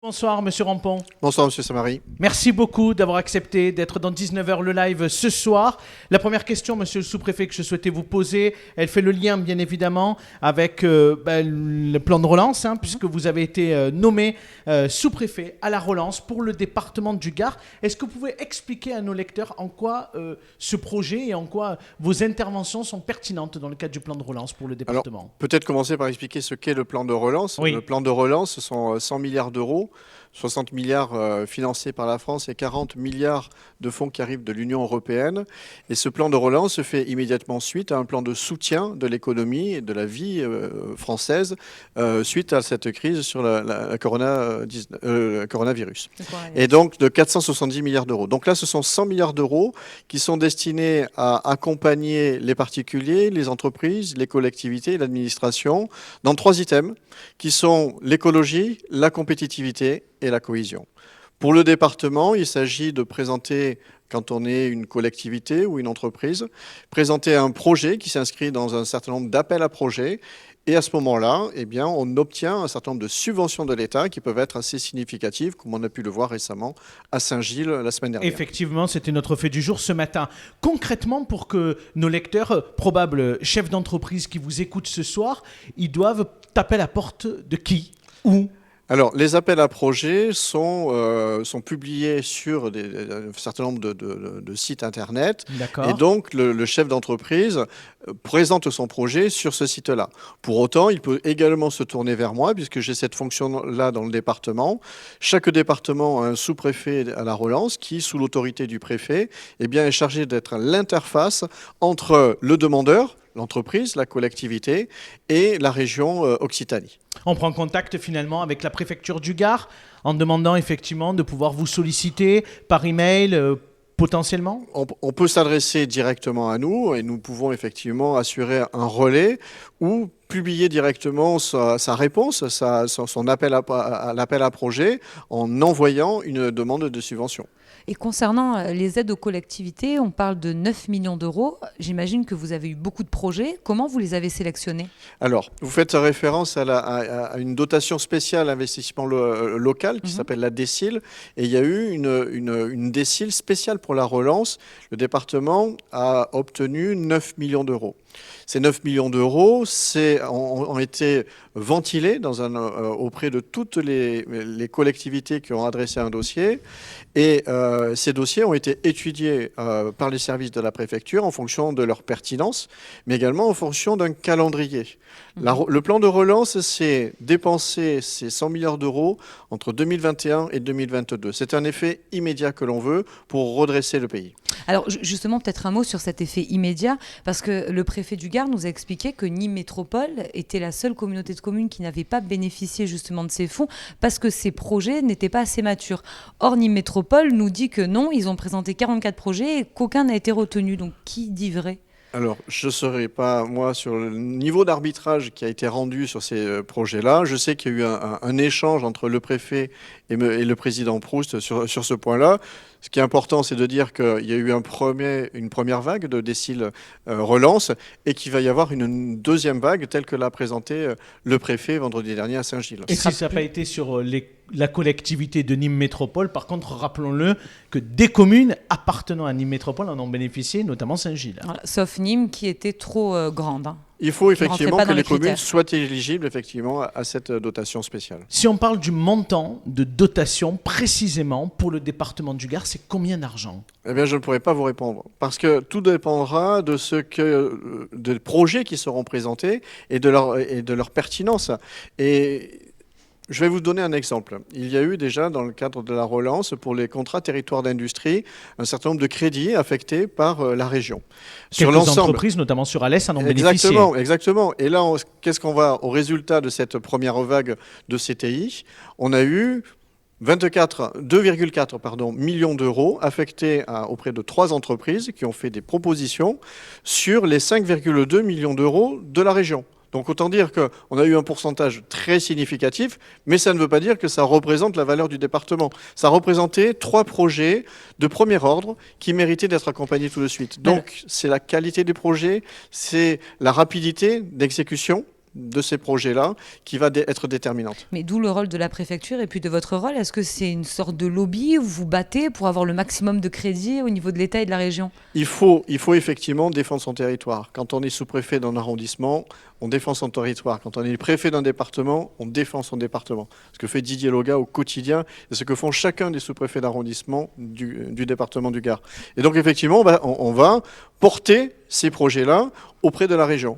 Bonsoir Monsieur Rampon. Bonsoir Monsieur Samary. Merci beaucoup d'avoir accepté d'être dans 19h le live ce soir. La première question, Monsieur le sous-préfet, que je souhaitais vous poser, elle fait le lien bien évidemment avec le plan de relance, puisque vous avez été nommé sous-préfet à la relance pour le département du Gard. Est-ce que vous pouvez expliquer à nos lecteurs en quoi ce projet et en quoi vos interventions sont pertinentes dans le cadre du plan de relance pour le département? Alors, peut-être commencer par expliquer ce qu'est le plan de relance. Oui. Le plan de relance, ce sont 100 milliards d'euros. 60 milliards financés par la France et 40 milliards de fonds qui arrivent de l'Union européenne. Et ce plan de relance se fait immédiatement suite à un plan de soutien de l'économie et de la vie française suite à cette crise sur la coronavirus. Et donc de 470 milliards d'euros. Donc là, ce sont 100 milliards d'euros qui sont destinés à accompagner les particuliers, les entreprises, les collectivités, l'administration dans 3 items qui sont l'écologie, la compétitivité et la cohésion. Pour le département, il s'agit de présenter, quand on est une collectivité ou une entreprise, présenter un projet qui s'inscrit dans un certain nombre d'appels à projets. Et à ce moment-là, eh bien, on obtient un certain nombre de subventions de l'État qui peuvent être assez significatives, comme on a pu le voir récemment à Saint-Gilles la semaine dernière. Effectivement, c'était notre fait du jour ce matin. Concrètement, pour que nos lecteurs, probables chefs d'entreprise qui vous écoutent ce soir, ils doivent taper à la porte de qui? Où? Alors, les appels à projets sont publiés sur un certain nombre de sites internet. D'accord. Et donc, le chef d'entreprise présente son projet sur ce site-là. Pour autant, il peut également se tourner vers moi, puisque j'ai cette fonction-là dans le département. Chaque département a un sous-préfet à la relance qui, sous l'autorité du préfet, eh bien, est chargé d'être l'interface entre le demandeur, l'entreprise, la collectivité et la région Occitanie. On prend contact finalement avec la préfecture du Gard en demandant effectivement de pouvoir vous solliciter par email potentiellement. On peut s'adresser directement à nous et nous pouvons effectivement assurer un relais ou publier directement sa réponse, son appel à l'appel à projet en envoyant une demande de subvention. Et concernant les aides aux collectivités, on parle de 9 millions d'euros. J'imagine que vous avez eu beaucoup de projets. Comment vous les avez sélectionnés? Alors, vous faites référence à une dotation spéciale investissement local qui s'appelle la DECIL. Et il y a eu une DECIL spéciale pour la relance. Le département a obtenu 9 millions d'euros. Ces 9 millions d'euros ont été ventilés auprès de toutes les collectivités qui ont adressé un dossier. Et ces dossiers ont été étudiés par les services de la préfecture en fonction de leur pertinence, mais également en fonction d'un calendrier. Le plan de relance, c'est dépenser ces 100 milliards d'euros entre 2021 et 2022. C'est un effet immédiat que l'on veut pour redresser le pays. Alors justement, peut-être un mot sur cet effet immédiat, parce que le préfet du Gard nous a expliqué que Nîmes Métropole était la seule communauté de communes qui n'avait pas bénéficié justement de ces fonds parce que ces projets n'étaient pas assez matures. Or, Nîmes Métropole nous dit que non, ils ont présenté 44 projets et qu'aucun n'a été retenu. Donc, qui dit vrai ? Alors, je ne serai pas, moi, sur le niveau d'arbitrage qui a été rendu sur ces projets-là. Je sais qu'il y a eu un échange entre le préfet et le président Proust sur ce point-là. Ce qui est important, c'est de dire qu'il y a eu une première vague de DECIL relance et qu'il va y avoir une deuxième vague telle que l'a présentée le préfet vendredi dernier à Saint-Gilles. Et si ça n'a pas été sur la collectivité de Nîmes Métropole, par contre, rappelons-le que des communes appartenant à Nîmes Métropole en ont bénéficié, notamment Saint-Gilles. Voilà, sauf Nîmes qui était trop grande. Il faut effectivement que les communes critères. soient éligibles effectivement à cette dotation spéciale. Si on parle du montant de dotation précisément pour le département du Gard, c'est combien d'argent? Eh bien, je ne pourrais pas vous répondre parce que tout dépendra des projets qui seront présentés et de leur pertinence. Et je vais vous donner un exemple. Il y a eu déjà, dans le cadre de la relance, pour les contrats territoires d'industrie, un certain nombre de crédits affectés par la région. Quelques entreprises, notamment sur Alès, en ont bénéficié. Exactement. Et là, qu'est-ce qu'on va au résultat de cette première vague de CTI? On a eu 2,4 millions d'euros affectés auprès de 3 entreprises qui ont fait des propositions sur les 5,2 millions d'euros de la région. Donc autant dire qu'on a eu un pourcentage très significatif, mais ça ne veut pas dire que ça représente la valeur du département. Ça représentait 3 projets de premier ordre qui méritaient d'être accompagnés tout de suite. Donc c'est la qualité des projets, c'est la rapidité d'exécution de ces projets-là qui va être déterminante. Mais d'où le rôle de la préfecture et puis de votre rôle. Est-ce que c'est une sorte de lobby où vous vous battez pour avoir le maximum de crédit au niveau de l'État et de la région ? Il faut effectivement défendre son territoire. Quand on est sous-préfet d'un arrondissement, on défend son territoire. Quand on est préfet d'un département, on défend son département. Ce que fait Didier Loga au quotidien, c'est ce que font chacun des sous-préfets d'arrondissement du département du Gard. Et donc effectivement, on va porter ces projets-là auprès de la région.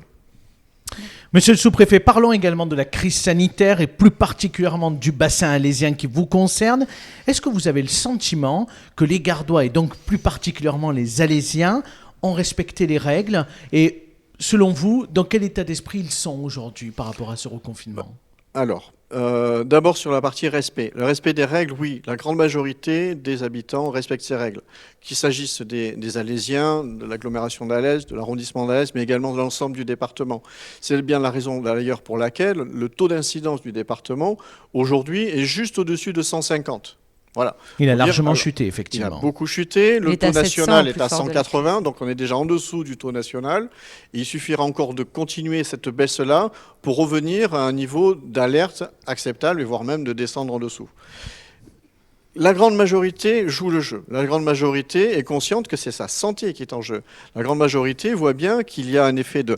Monsieur le sous-préfet, parlons également de la crise sanitaire et plus particulièrement du bassin alésien qui vous concerne. Est-ce que vous avez le sentiment que les Gardois et donc plus particulièrement les Alésiens ont respecté les règles et selon vous, dans quel état d'esprit ils sont aujourd'hui par rapport à ce reconfinement ? Alors, d'abord sur la partie respect. Le respect des règles, oui, la grande majorité des habitants respectent ces règles. Qu'il s'agisse des Alésiens, de l'agglomération d'Alès, de l'arrondissement d'Alès, mais également de l'ensemble du département. C'est bien la raison d'ailleurs pour laquelle le taux d'incidence du département, aujourd'hui, est juste au-dessus de 150. Voilà. Il a largement chuté, Il effectivement. a beaucoup chuté. Le taux national est à plus fort de 180, donc on est déjà en dessous du taux national. Et il suffira encore de continuer cette baisse-là pour revenir à un niveau d'alerte acceptable et voire même de descendre en dessous. La grande majorité joue le jeu. La grande majorité est consciente que c'est sa santé qui est en jeu. La grande majorité voit bien qu'il y a un effet de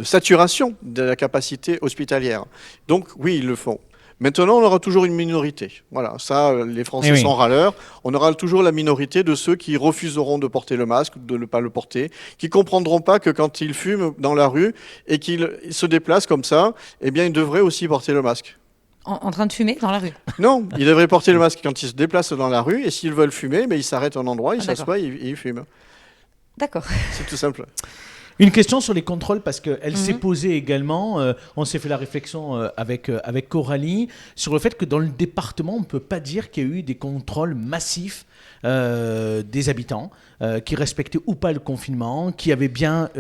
saturation de la capacité hospitalière. Donc oui, ils le font. Maintenant, on aura toujours une minorité. Voilà, ça, les Français sont râleurs. On aura toujours la minorité de ceux qui refuseront de porter le masque, de ne pas le porter, qui comprendront pas que quand ils fument dans la rue et qu'ils se déplacent comme ça, eh bien, ils devraient aussi porter le masque. En train de fumer dans la rue ? Non, ils devraient porter le masque quand ils se déplacent dans la rue et s'ils veulent fumer, ils s'arrêtent à un endroit, ils s'assoient et ils fument. D'accord. C'est tout simple. Une question sur les contrôles, parce qu'elle s'est posée également, on s'est fait la réflexion avec Coralie, sur le fait que dans le département, on ne peut pas dire qu'il y a eu des contrôles massifs des habitants qui respectaient ou pas le confinement, qui avaient bien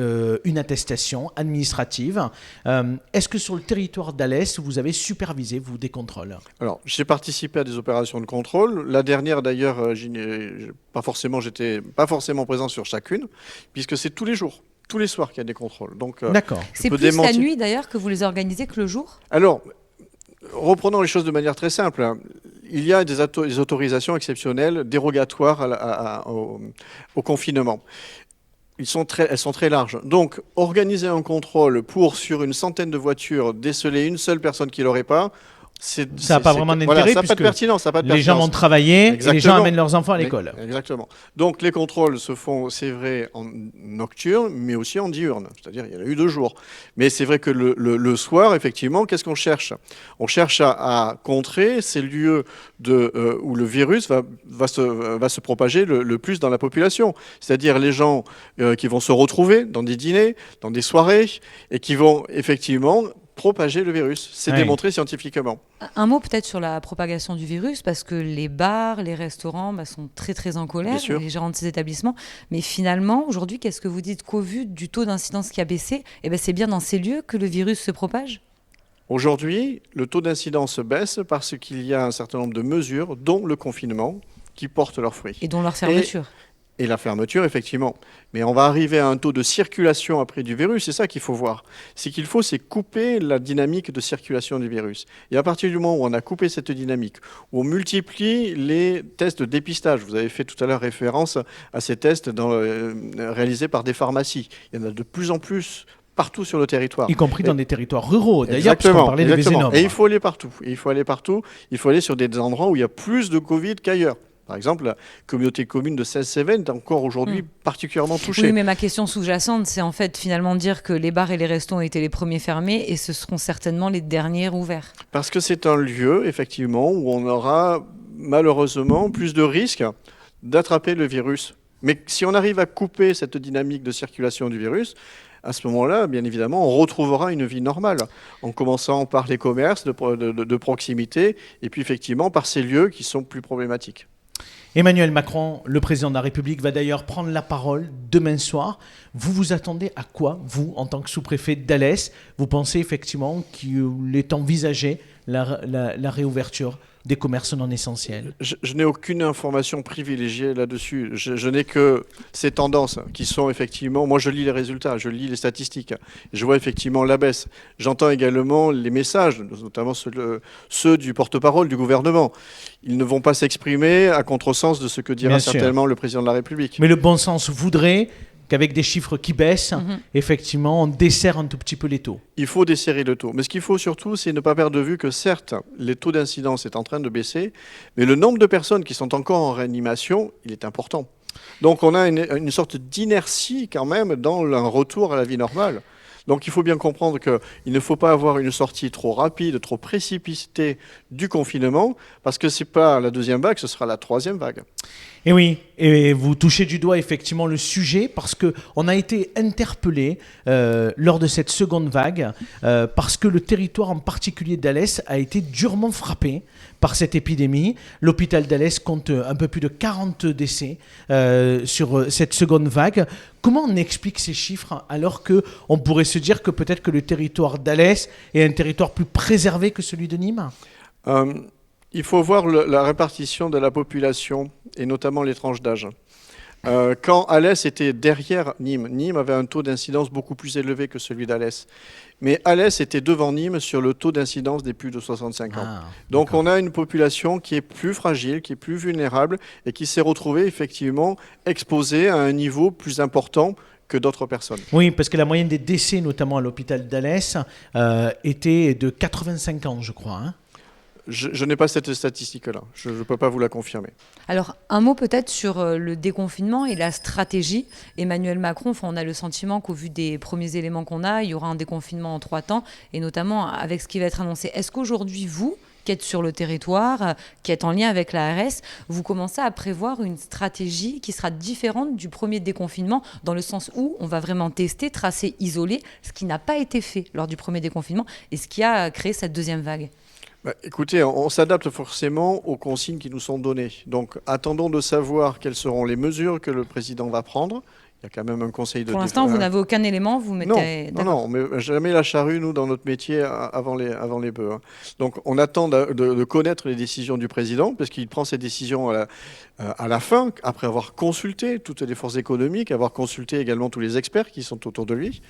une attestation administrative. Est-ce que sur le territoire d'Alès, vous avez supervisé, vous, des contrôles ? Alors, j'ai participé à des opérations de contrôle. La dernière, d'ailleurs, j'étais pas forcément présent sur chacune, puisque c'est tous les jours. Tous les soirs qu'il y a des contrôles. Donc, c'est plus la nuit d'ailleurs que vous les organisez que le jour ? Alors, reprenons les choses de manière très simple. Il y a des autorisations exceptionnelles dérogatoires au confinement. Elles sont très larges. Donc, organiser un contrôle pour, sur une centaine de voitures, déceler une seule personne qui ne l'aurait pas, ça n'a pas vraiment d'intérêt, ça n'a pas de pertinence. Les gens vont travailler et les gens amènent leurs enfants à l'école. Exactement. Donc les contrôles se font, c'est vrai, en nocturne, mais aussi en diurne. C'est-à-dire, il y en a eu 2 jours. Mais c'est vrai que le soir, effectivement, qu'est-ce qu'on cherche ? On cherche à contrer ces lieux où le virus va se propager le plus dans la population. C'est-à-dire les gens qui vont se retrouver dans des dîners, dans des soirées, et qui vont effectivement propager le virus. C'est démontré scientifiquement. Un mot peut-être sur la propagation du virus, parce que les bars, les restaurants sont très très en colère, les gérants de ces établissements. Mais finalement, aujourd'hui, qu'est-ce que vous dites qu'au vu du taux d'incidence qui a baissé, c'est bien dans ces lieux que le virus se propage ? Aujourd'hui, le taux d'incidence baisse parce qu'il y a un certain nombre de mesures, dont le confinement, qui portent leurs fruits. Et dont leur fermeture. Et la fermeture, effectivement. Mais on va arriver à un taux de circulation après du virus, c'est ça qu'il faut voir. C'est couper la dynamique de circulation du virus. Et à partir du moment où on a coupé cette dynamique, où on multiplie les tests de dépistage, vous avez fait tout à l'heure référence à ces tests réalisés par des pharmacies. Il y en a de plus en plus partout sur le territoire. Y compris dans des territoires ruraux, d'ailleurs, parce qu'on parlait de Vézénobres. Et il faut aller partout. Il faut aller sur des endroits où il y a plus de Covid qu'ailleurs. Par exemple, la communauté commune de Celles-Cévennes est encore aujourd'hui particulièrement touchée. Oui, mais ma question sous-jacente, c'est en fait finalement dire que les bars et les restos ont été les premiers fermés et ce seront certainement les derniers ouverts. Parce que c'est un lieu, effectivement, où on aura malheureusement plus de risques d'attraper le virus. Mais si on arrive à couper cette dynamique de circulation du virus, à ce moment-là, bien évidemment, on retrouvera une vie normale, en commençant par les commerces de proximité et puis effectivement par ces lieux qui sont plus problématiques. Emmanuel Macron, le président de la République, va d'ailleurs prendre la parole demain soir. Vous vous attendez à quoi, vous, en tant que sous-préfet d'Alès ? Vous pensez effectivement qu'il est envisagé la réouverture des commerces non essentiels? Je n'ai aucune information privilégiée là-dessus. Je n'ai que ces tendances qui sont effectivement... Moi, je lis les résultats, je lis les statistiques. Je vois effectivement la baisse. J'entends également les messages, notamment ceux du porte-parole du gouvernement. Ils ne vont pas s'exprimer à contresens de ce que dira certainement le président de la République. Mais le bon sens voudrait qu'avec des chiffres qui baissent, effectivement, on desserre un tout petit peu les taux. Il faut desserrer le taux. Mais ce qu'il faut surtout, c'est ne pas perdre de vue que certes, les taux d'incidence est en train de baisser, mais le nombre de personnes qui sont encore en réanimation, il est important. Donc on a une sorte d'inertie quand même dans un retour à la vie normale. Donc il faut bien comprendre qu'il ne faut pas avoir une sortie trop rapide, trop précipitée du confinement, parce que ce n'est pas la deuxième vague, ce sera la troisième vague. Et oui, et vous touchez du doigt effectivement le sujet, parce qu'on a été interpellé lors de cette seconde vague, parce que le territoire en particulier d'Alès a été durement frappé par cette épidémie. L'hôpital d'Alès compte un peu plus de 40 décès sur cette seconde vague. Comment on explique ces chiffres alors qu'on pourrait se dire que peut-être que le territoire d'Alès est un territoire plus préservé que celui de Nîmes ? Il faut voir la répartition de la population et notamment les tranches d'âge. Quand Alès était derrière Nîmes, Nîmes avait un taux d'incidence beaucoup plus élevé que celui d'Alès. Mais Alès était devant Nîmes sur le taux d'incidence des plus de 65 ans. Donc on a une population qui est plus fragile, qui est plus vulnérable et qui s'est retrouvée effectivement exposée à un niveau plus important que d'autres personnes. Oui, parce que la moyenne des décès, notamment à l'hôpital d'Alès, était de 85 ans, je crois. Je n'ai pas cette statistique-là. Je ne peux pas vous la confirmer. Alors, un mot peut-être sur le déconfinement et la stratégie. Emmanuel Macron, on a le sentiment qu'au vu des premiers éléments qu'on a, il y aura un déconfinement en 3 temps, et notamment avec ce qui va être annoncé. Est-ce qu'aujourd'hui, vous, qui êtes sur le territoire, qui êtes en lien avec l'ARS, vous commencez à prévoir une stratégie qui sera différente du premier déconfinement, dans le sens où on va vraiment tester, tracer, isoler, ce qui n'a pas été fait lors du premier déconfinement, et ce qui a créé cette deuxième vague? Écoutez, on s'adapte forcément aux consignes qui nous sont données. Donc, attendons de savoir quelles seront les mesures que le président va prendre. Il y a quand même un conseil de... Pour l'instant, vous n'avez aucun élément, vous mettez... Non, mais jamais la charrue, nous, dans notre métier, avant les bœufs. Donc, on attend de connaître les décisions du président, parce qu'il prend ses décisions à la fin, après avoir consulté toutes les forces économiques, avoir consulté également tous les experts qui sont autour de lui.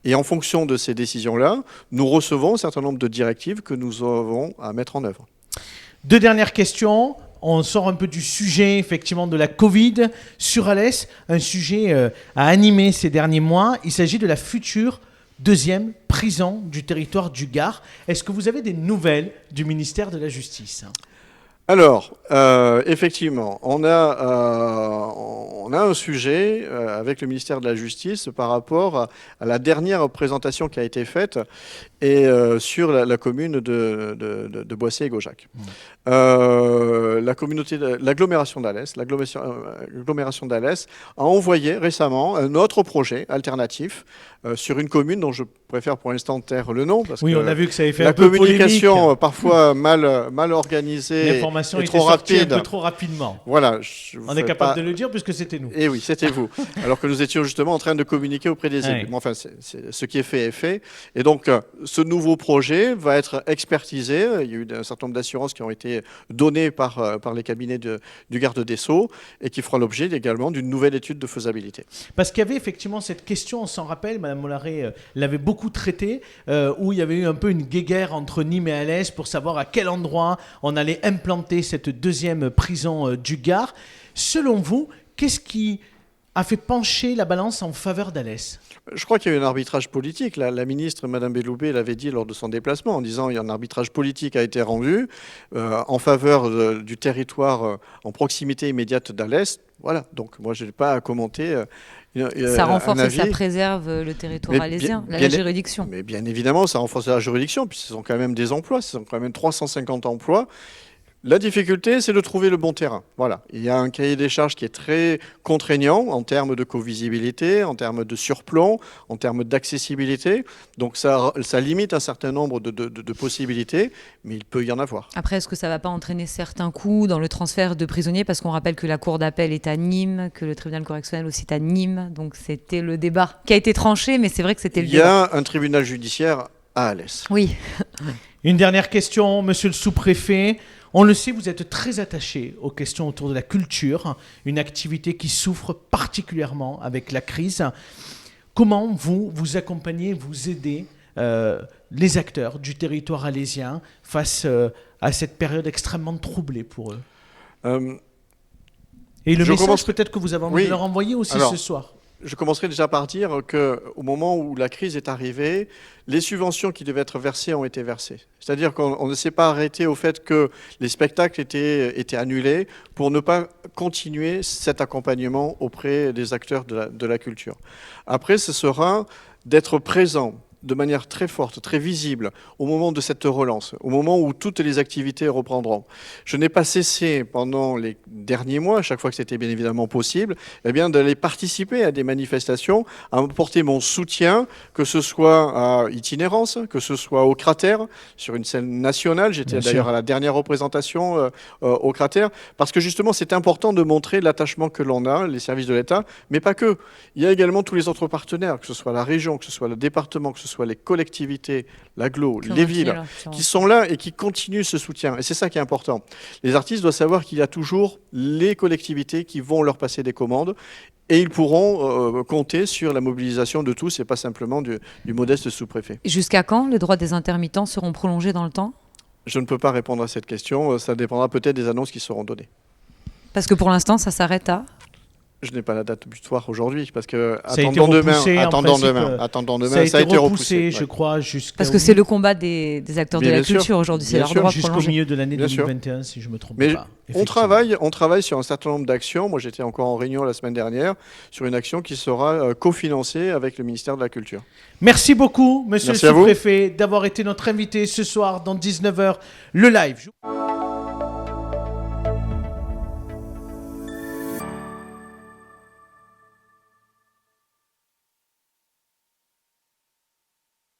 Et en fonction de ces décisions-là, nous recevons un certain nombre de directives que nous avons à mettre en œuvre. 2 dernières questions. On sort un peu du sujet, effectivement, de la Covid sur Alès, un sujet à animer ces derniers mois. Il s'agit de la future deuxième prison du territoire du Gard. Est-ce que vous avez des nouvelles du ministère de la Justice ? Alors, effectivement, on a un sujet avec le ministère de la Justice par rapport à la dernière présentation qui a été faite et sur la commune de Boissy et Gaujac. L'agglomération d'Alès a envoyé récemment un autre projet alternatif sur une commune dont je préfère pour l'instant taire le nom. Parce oui, que on a vu que ça avait fait un peu polémique. La communication parfois mal organisée. L'information et était trop sortie rapide. un peu trop rapidement. Voilà. On est capable de le dire puisque c'était nous. Eh oui, c'était vous. Alors que nous étions justement en train de communiquer auprès des élus. Ouais. Mais enfin, ce qui est fait est fait. Et donc, ce nouveau projet va être expertisé. Il y a eu un certain nombre d'assurances qui ont été données par les cabinets du garde des Sceaux et qui fera l'objet également d'une nouvelle étude de faisabilité. Parce qu'il y avait effectivement cette question, on s'en rappelle, Mme Mollaret l'avait beaucoup traitée, où il y avait eu un peu une guéguerre entre Nîmes et Alès pour savoir à quel endroit on allait implanter cette deuxième prison du Gard. Selon vous, qu'est-ce qui a fait pencher la balance en faveur d'Alès ? Je crois qu'il y a eu un arbitrage politique. La ministre, Mme Belloubet, l'avait dit lors de son déplacement, en disant qu'il y a un arbitrage politique a été rendu en faveur du territoire en proximité immédiate d'Alès. Voilà, donc moi je n'ai pas à commenter. Ça renforce et ça préserve le territoire alésien, la juridiction. Mais bien évidemment, ça renforce la juridiction, puis ce sont quand même des emplois, ce sont quand même 350 emplois. La difficulté, c'est de trouver le bon terrain. Voilà. Il y a un cahier des charges qui est très contraignant en termes de covisibilité, en termes de surplomb, en termes d'accessibilité. Donc ça limite un certain nombre de possibilités, mais il peut y en avoir. Après, est-ce que ça ne va pas entraîner certains coûts dans le transfert de prisonniers ? Parce qu'on rappelle que la cour d'appel est à Nîmes, que le tribunal correctionnel aussi est à Nîmes. Donc c'était le débat qui a été tranché, mais c'est vrai que c'était le débat. Il y a un tribunal judiciaire à Alès. Oui. Une dernière question, monsieur le sous-préfet. On le sait, vous êtes très attaché aux questions autour de la culture, une activité qui souffre particulièrement avec la crise. Comment vous accompagnez, vous aidez les acteurs du territoire alésien face à cette période extrêmement troublée pour eux? Et le message peut-être que vous avez envie de leur envoyer aussi ce soir. Je commencerai déjà par dire qu'au moment où la crise est arrivée, les subventions qui devaient être versées ont été versées. C'est-à-dire qu'on ne s'est pas arrêté au fait que les spectacles étaient annulés pour ne pas continuer cet accompagnement auprès des acteurs de la culture. Après, ce sera d'être présent de manière très forte, très visible, au moment de cette relance, au moment où toutes les activités reprendront. Je n'ai pas cessé pendant les derniers mois, à chaque fois que c'était bien évidemment possible, d'aller participer à des manifestations, à apporter mon soutien, que ce soit à Itinérance, que ce soit au Cratère, sur une scène nationale. J'étais d'ailleurs à la dernière représentation au Cratère, parce que justement c'est important de montrer l'attachement que l'on a, les services de l'État, mais pas que. Il y a également tous les autres partenaires, que ce soit la région, que ce soit le département, que ce soit les collectivités, l'agglo, les villes, qui sont là et qui continuent ce soutien. Et c'est ça qui est important. Les artistes doivent savoir qu'il y a toujours les collectivités qui vont leur passer des commandes et ils pourront compter sur la mobilisation de tous et pas simplement du modeste sous-préfet. Jusqu'à quand les droits des intermittents seront prolongés dans le temps? Je ne peux pas répondre à cette question. Ça dépendra peut-être des annonces qui seront données. Parce que pour l'instant, ça s'arrête à... Je n'ai pas la date butoir aujourd'hui parce que attendons demain, ça a été repoussé, je crois, jusqu'à... Parce que c'est le combat des acteurs de la culture aujourd'hui, c'est leur droit jusqu'au milieu de l'année 2021, si je ne me trompe pas. On travaille sur un certain nombre d'actions. Moi, j'étais encore en réunion la semaine dernière sur une action qui sera cofinancée avec le ministère de la Culture. Merci beaucoup, monsieur le sous-préfet, d'avoir été notre invité ce soir dans 19h, le live.